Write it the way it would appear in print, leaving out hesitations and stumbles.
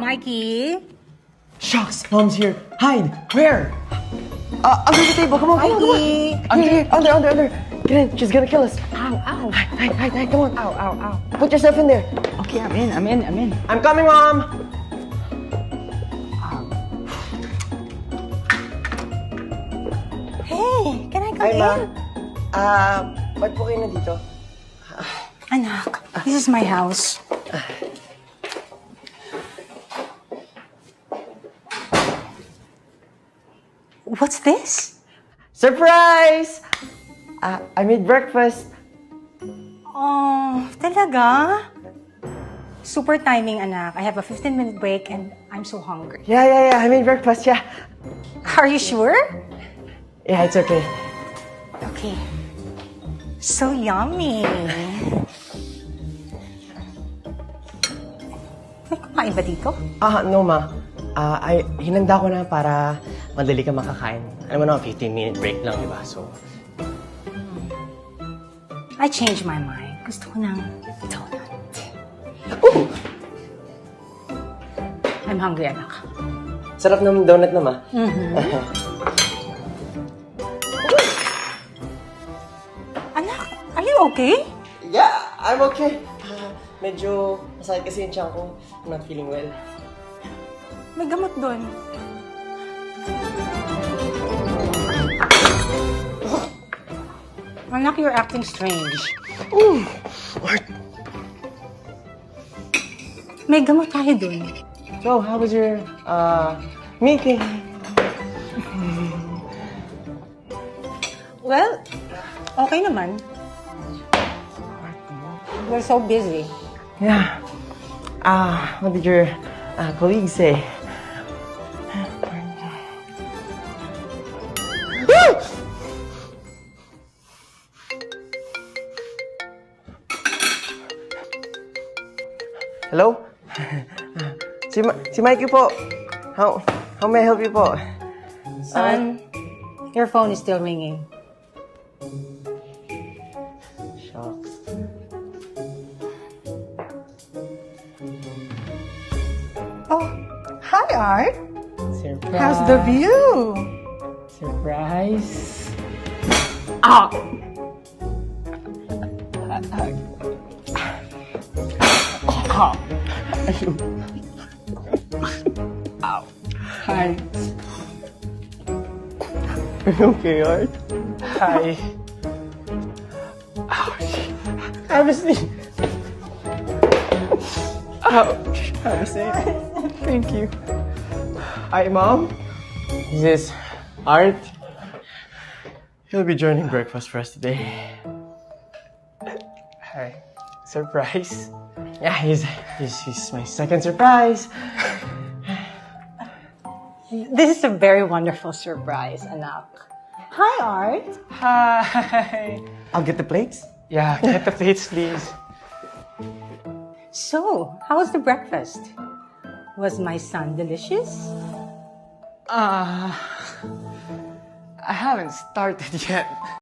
Mikey? Shucks, Mom's here. Hide. Where? Under the table. Come on, come on, come Mikey! on. Here, under. Get in. She's gonna kill us. Ow, ow. Hide. Come on. Ow. Put yourself in there. Okay, I'm in. I'm coming, Mom. Hey, can I come Hi, in? Ma. Ba't po kayo nandito? Anak, this is my house. What's this? Surprise! I made breakfast. Oh, talaga? Super timing, anak. I have a 15-minute break and I'm so hungry. Yeah. I made breakfast, yeah. Are you sure? Yeah, it's okay. Okay. So yummy. May kumain ba dito? No, Ma. Hinanda ko na para madali ka makakain. Alam mo na, 15-minute break lang, di ba? So, I changed my mind. Gusto ko ng donut. ooh! I'm hungry, anak. Sarap ng donut na, Ma. Anak, are you okay? Yeah, I'm okay. Medyo masakit kasi yung tiyan ko. I'm not feeling well. May gamot doon. Anak, you're acting strange. What? May gamot tayo doon. So, how was your, meeting? Well, okay naman. We're so busy. Yeah. What did your colleagues say? Hello? Si Mikey po. How may I help you po? Son, your phone is still ringing. Shucks. Oh, hi, Art. Surprise. How's the view? Surprise. Ah! Hi. Are you okay, Art? Hi. Ouch. Have a seat. Ouch. Have a seat. Thank you. Hi, Mom. This is Art. He'll be joining breakfast for us today. Hi. Surprise. Yeah, he's my second surprise. This is a very wonderful surprise, anak. Hi, Art. Hi. I'll get the plates. Yeah, get the plates, please. So, how was the breakfast? Was my son delicious? I haven't started yet.